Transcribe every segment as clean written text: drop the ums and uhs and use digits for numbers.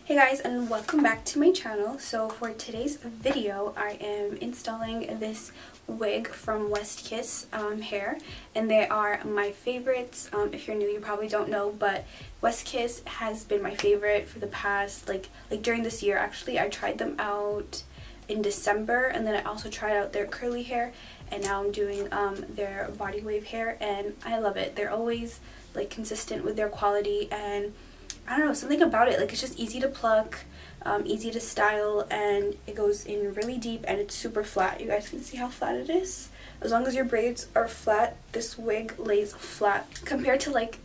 Hey guys, and welcome back to my channel. So for today's video I am installing this wig from WESTKISS hair, and they are my favorites. If you're new, you probably don't know, but WESTKISS has been my favorite for the past like during this year. Actually, I tried them out in December, and then I also tried out their curly hair, and now I'm doing their body wave hair, and I love it. They're always like consistent with their quality, and I don't know, something about it, like it's just easy to pluck, easy to style, and it goes in really deep, and it's super flat. You guys can see how flat it is. As long as your braids are flat, this wig lays flat. Compared to like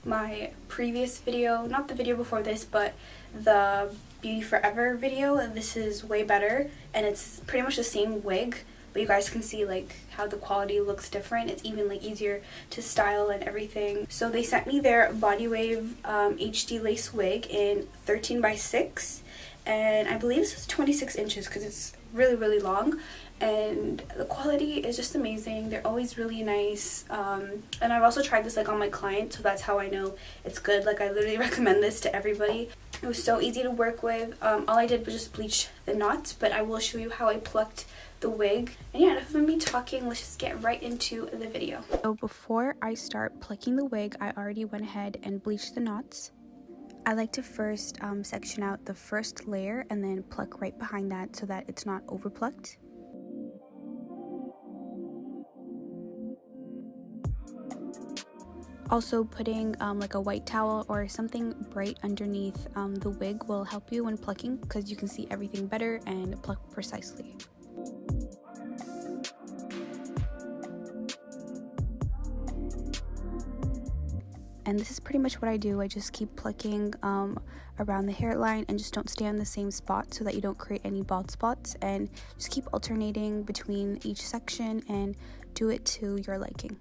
my previous video, not the video before this, but the Beauty Forever video, this is way better, and it's pretty much the same wig, but you guys can see like how the quality looks different. It's even like easier to style and everything. So they sent me their body wave HD lace wig in 13x6, and I believe this is 26 inches because it's really long, and the quality is just amazing. They're always really nice, and I've also tried this like on my client, so that's how I know it's good. Like I literally recommend this to everybody. It was so easy to work with. All I did was just bleach the knots, but I will show you how I plucked the wig. And yeah, enough of me talking, let's just get right into the video. So before I start plucking the wig, I already went ahead and bleached the knots. I like to first section out the first layer and then pluck right behind that so that it's not over plucked. Also, putting like a white towel or something bright underneath the wig will help you when plucking, because you can see everything better and pluck precisely. And this is pretty much what I do. I just keep plucking around the hairline and just don't stay on the same spot so that you don't create any bald spots, and just keep alternating between each section and do it to your liking.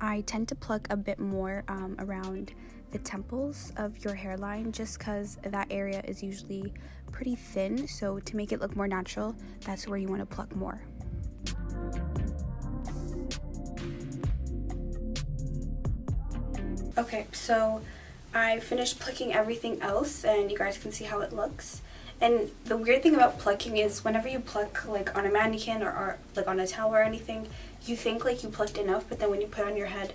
I tend to pluck a bit more around the temples of your hairline, just because that area is usually pretty thin, so to make it look more natural, that's where you want to pluck more. Okay, so I finished plucking everything else, and you guys can see how it looks. And the weird thing about plucking is whenever you pluck like on a mannequin or like on a towel or anything, you think like you plucked enough, but then when you put it on your head,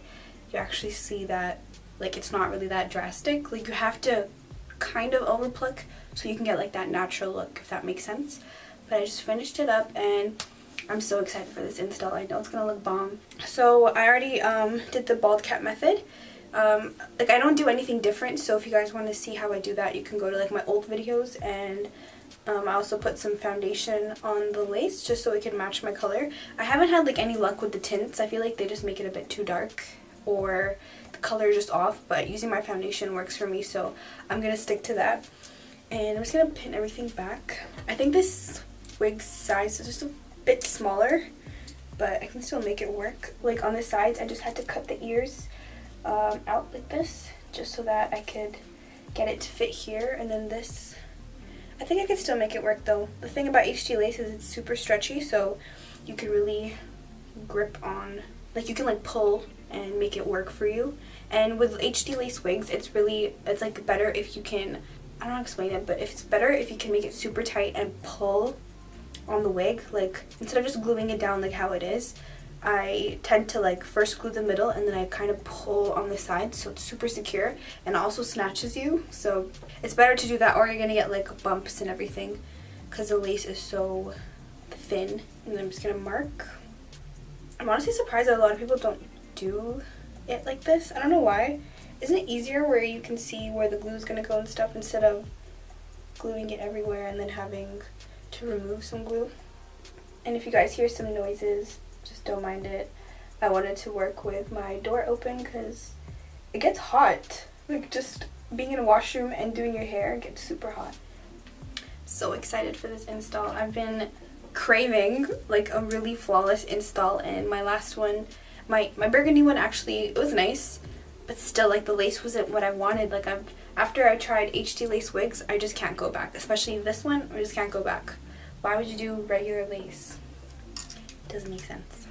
you actually see that like it's not really that drastic. Like you have to kind of over pluck so you can get like that natural look, if that makes sense. But I just finished it up, and I'm so excited for this install. I know it's gonna look bomb. So I already did the bald cap method. Like I don't do anything different, so if you guys want to see how I do that, you can go to like my old videos, and I also put some foundation on the lace just so it can match my color. I haven't had like any luck with the tints. I feel like they just make it a bit too dark, or the color is just off, but using my foundation works for me, so I'm gonna stick to that. And I'm just gonna pin everything back. I think this wig size is just a bit smaller, but I can still make it work. Like on the sides, I just had to cut the ears out like this, just so that I could get it to fit here, and then this, I think I could still make it work though. The thing about HD lace is it's super stretchy, so you can really grip on, like you can like pull and make it work for you. And with HD lace wigs, it's like better if you can, I don't know how to explain it, but it's better if you can make it super tight and pull on the wig, like instead of just gluing it down like how it is. I tend to like first glue the middle, and then I kind of pull on the sides, so it's super secure and also snatches you. So it's better to do that, or you're gonna get like bumps and everything because the lace is so thin. And then I'm just gonna mark. I'm honestly surprised that a lot of people don't do it like this. I don't know why. Isn't it easier where you can see where the glue is gonna go and stuff, instead of gluing it everywhere and then having to remove some glue? And if you guys hear some noises, just don't mind it. I wanted to work with my door open because it gets hot. Like just being in a washroom and doing your hair gets super hot. So excited for this install. I've been craving like a really flawless install, and my last one, my burgundy one, actually it was nice, but still like the lace wasn't what I wanted. Like After I tried HD lace wigs, I just can't go back. Especially this one, I just can't go back. Why would you do regular lace? Doesn't make sense.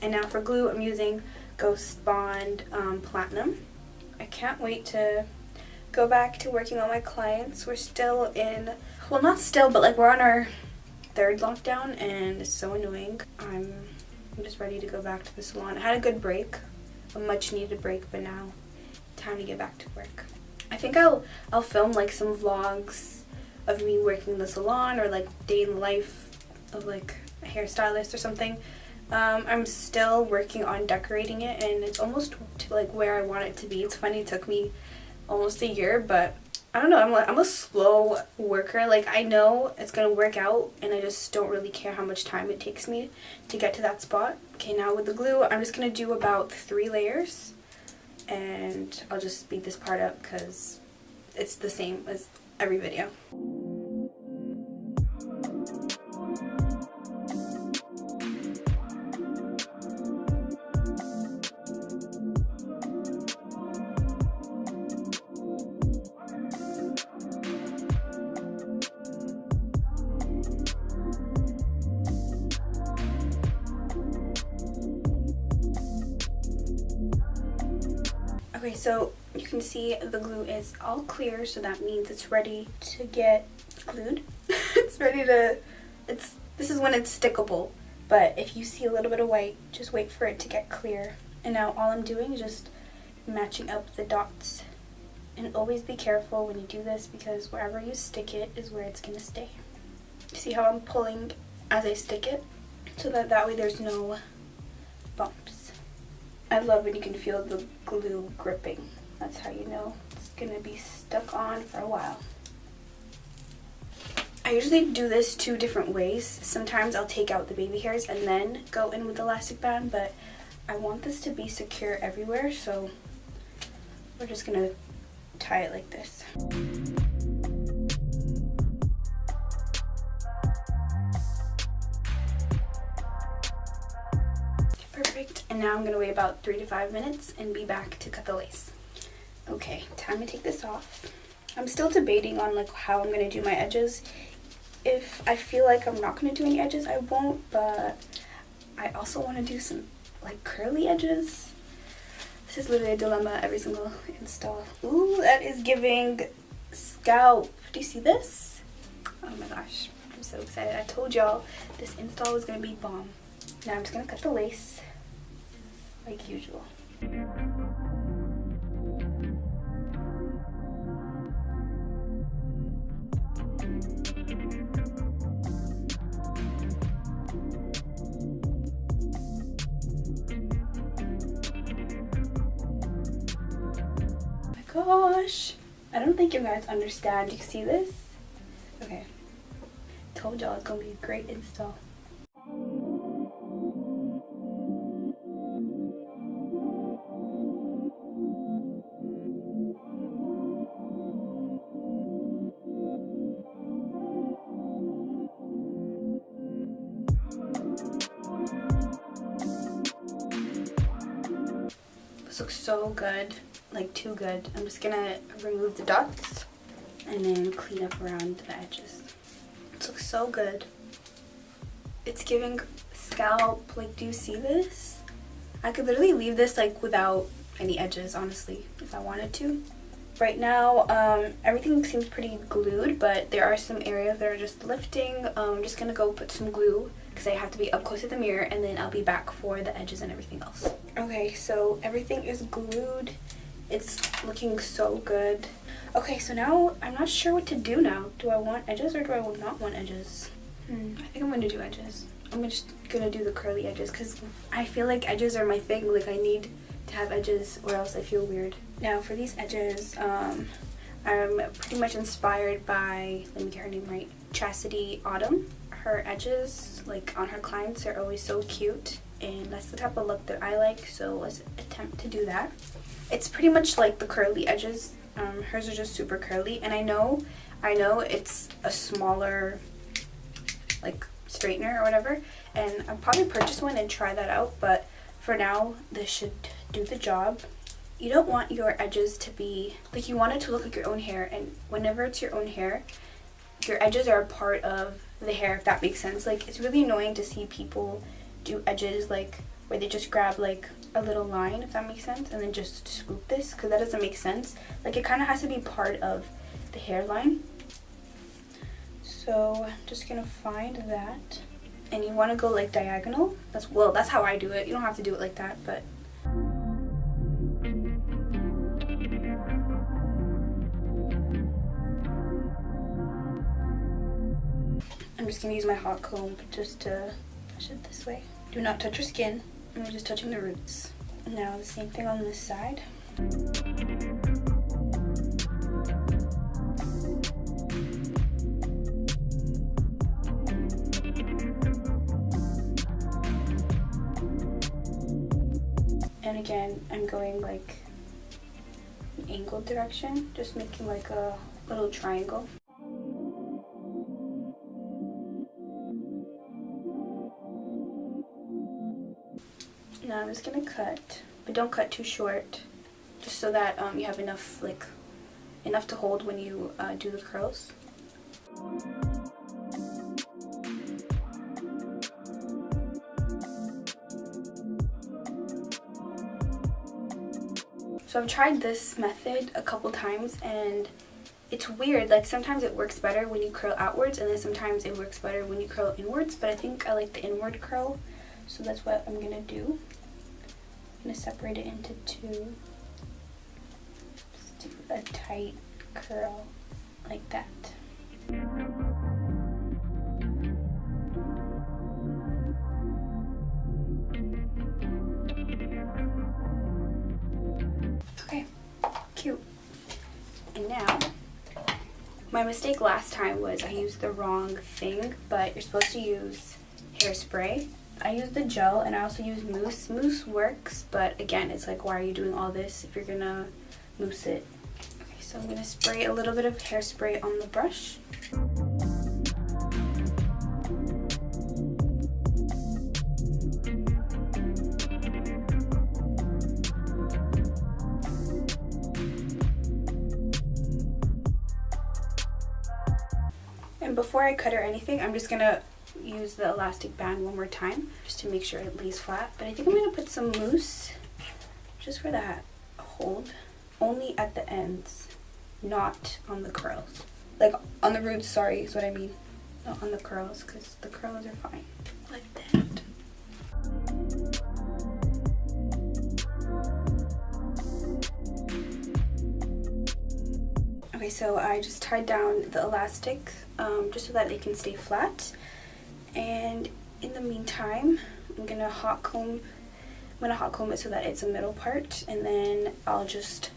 And now for glue, I'm using Ghost Bond Platinum. I can't wait to go back to working on my clients. We're still in, well, not still, but like we're on our 3rd lockdown, and it's so annoying. I'm just ready to go back to the salon. I had a good break, a much needed break, but now time to get back to work. I think I'll film like some vlogs of me working in the salon, or like day in the life of like a hairstylist or something. I'm still working on decorating it, and it's almost to like where I want it to be. It's funny, it took me almost a year, but I don't know, I'm a slow worker. Like, I know it's gonna work out, and I just don't really care how much time it takes me to get to that spot. Okay, now with the glue, I'm just gonna do about 3 layers, and I'll just speed this part up because it's the same as every video. Okay, so you can see the glue is all clear, so that means it's ready to get glued. It's ready to, this is when it's stickable, but if you see a little bit of white, just wait for it to get clear. And now all I'm doing is just matching up the dots. And always be careful when you do this, because wherever you stick it is where it's gonna stay. See how I'm pulling as I stick it? So that way there's no bumps. I love when you can feel the glue gripping. That's how you know it's gonna be stuck on for a while. I usually do this 2 different ways. Sometimes I'll take out the baby hairs and then go in with the elastic band, but I want this to be secure everywhere, so we're just gonna tie it like this. Perfect, and now I'm gonna wait about 3 to 5 minutes and be back to cut the lace. Okay, time to take this off. I'm still debating on like how I'm gonna do my edges. If I feel like I'm not gonna do any edges, I won't, but I also want to do some like curly edges. This is literally a dilemma every single install. Ooh, that is giving scalp. Do you see this? Oh my gosh, I'm so excited. I told y'all this install was gonna be bomb. Now I'm just gonna cut the lace like usual. Gosh, I don't think you guys understand. You see this? Okay, told y'all it's gonna be a great install. This looks so good. Like too good. I'm just gonna remove the dots and then clean up around the edges. It looks so good. It's giving scalp. Like, do you see this? I could literally leave this like without any edges, honestly, if I wanted to. Right now, everything seems pretty glued, but there are some areas that are just lifting. I'm just gonna go put some glue because I have to be up close to the mirror, and then I'll be back for the edges and everything else. Okay, so everything is glued. It's looking so good. Okay, so now I'm not sure what to do now. Do I want edges or do I not want edges? I think I'm gonna do edges. I'm just gonna do the curly edges because I feel like edges are my thing. Like, I need to have edges or else I feel weird. Now for these edges, I'm pretty much inspired by, let me get her name right, Chastity Autumn. Her edges, like on her clients, are always so cute, and that's the type of look that I like, so let's attempt to do that. It's pretty much like the curly edges. Hers are just super curly, and I know it's a smaller like straightener or whatever, and I'll probably purchase one and try that out, but for now this should do the job. you don't want your edges to be, like, you want it to look like your own hair, and whenever it's your own hair, your edges are a part of the hair, if that makes sense. Like, it's really annoying to see people do edges, like, where they just grab, like, a little line, if that makes sense, and then just swoop this, because that doesn't make sense. Like, it kind of has to be part of the hairline. So I'm just gonna find that, and you want to go like diagonal. That's how I do it. You don't have to do it like that, but I'm just gonna use my hot comb just to push it this way. Do not touch your skin. And we're just touching the roots. Now the same thing on this side. And again, I'm going like an angled direction, just making like a little triangle. Now I'm just gonna cut, but don't cut too short, just so that you have enough to hold when you do the curls. So I've tried this method a couple times, and it's weird. Like, sometimes it works better when you curl outwards, and then sometimes it works better when you curl inwards, but I think I like the inward curl, so that's what I'm gonna do. I'm gonna separate it into two. Just do a tight curl like that. Okay, cute. And now, my mistake last time was I used the wrong thing, but you're supposed to use hairspray. I used the gel, and I also used mousse. Mousse works, but again, it's like, why are you doing all this if you're gonna mousse it? Okay, so I'm gonna spray a little bit of hairspray on the brush. And before I cut or anything, I'm just gonna use the elastic band one more time just to make sure it lays flat. But I think I'm gonna put some mousse just for that hold, only at the ends, not on the curls. Like on the roots, sorry, is what I mean. Not on the curls, because the curls are fine. Like that. Okay, so I just tied down the elastic just so that it can stay flat. And in the meantime, I'm gonna hot comb it so that it's a middle part, and then I'll just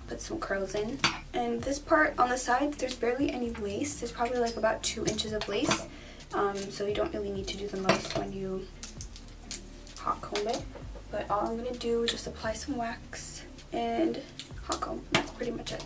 put some curls in. And this part on the sides, there's barely any lace. There's probably like about 2 inches of lace, so you don't really need to do the most when you hot comb it. But all I'm gonna do is just apply some wax and hot comb. That's pretty much it.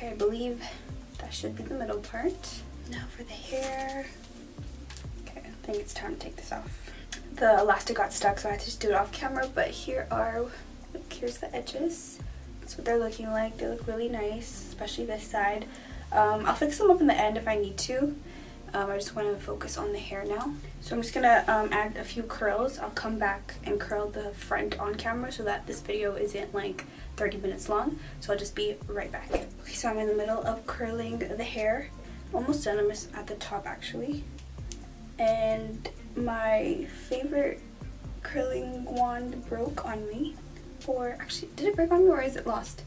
I believe that should be the middle part. Now for the hair. Okay, I think it's time to take this off. The elastic got stuck, so I had to just do it off camera, but here's the edges. That's what they're looking like. They look really nice, especially this side. I'll fix them up in the end if I need to. I just want to focus on the hair now. So I'm just gonna add a few curls. I'll come back and curl the front on camera so that this video isn't like 30 minutes long. So I'll just be right back. Okay, so I'm in the middle of curling the hair. Almost done. I'm just at the top actually. And my favorite curling wand broke on me. Or actually, did it break on me or is it lost?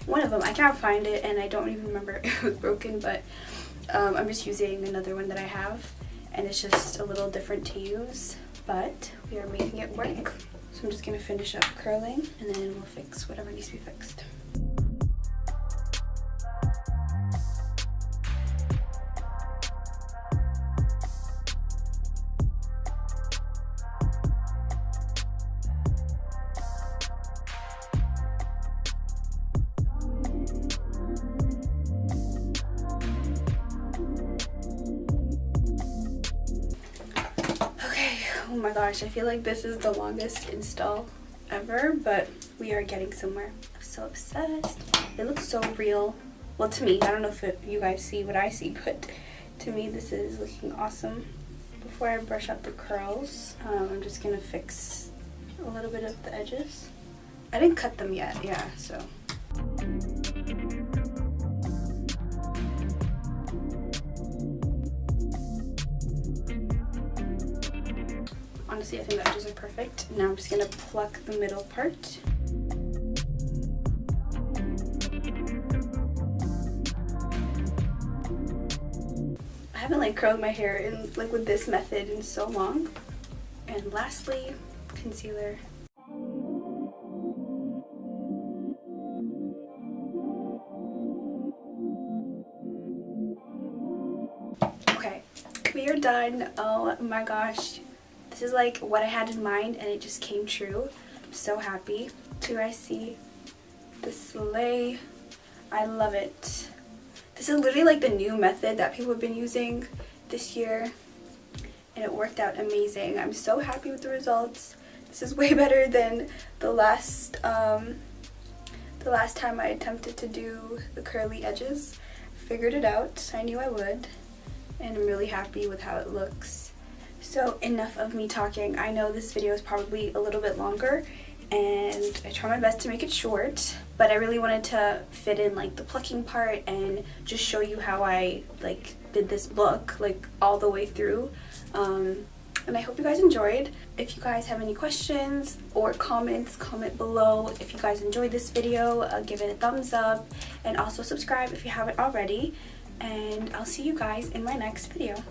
One of them. I can't find it and I don't even remember if it was broken, but I'm just using another one that I have, and it's just a little different to use, but we are making it work. So I'm just gonna finish up curling and then we'll fix whatever needs to be fixed. Oh my gosh, I feel like this is the longest install ever, but we are getting somewhere. I'm so obsessed. It looks so real. Well, to me, I don't know if you guys see what I see, but to me this is looking awesome. Before I brush out the curls, I'm just gonna fix a little bit of the edges. I didn't cut them yet, yeah, so. Honestly, I think the edges are perfect. Now I'm just gonna pluck the middle part. I haven't like curled my hair in like with this method in so long. And lastly, concealer. Okay, we are done. Oh my gosh. This is like what I had in mind and it just came true. I'm so happy. Do you guys see the slay? I love it. This is literally like the new method that people have been using this year and it worked out amazing. I'm so happy with the results. This is way better than the last time I attempted to do the curly edges. Figured it out. I knew I would and I'm really happy with how it looks. So enough of me talking. I know this video is probably a little bit longer and I try my best to make it short, but I really wanted to fit in like the plucking part and just show you how I like did this look like all the way through. And I hope you guys enjoyed. If you guys have any questions or comments, comment below. If you guys enjoyed this video, give it a thumbs up and also subscribe if you haven't already. And I'll see you guys in my next video.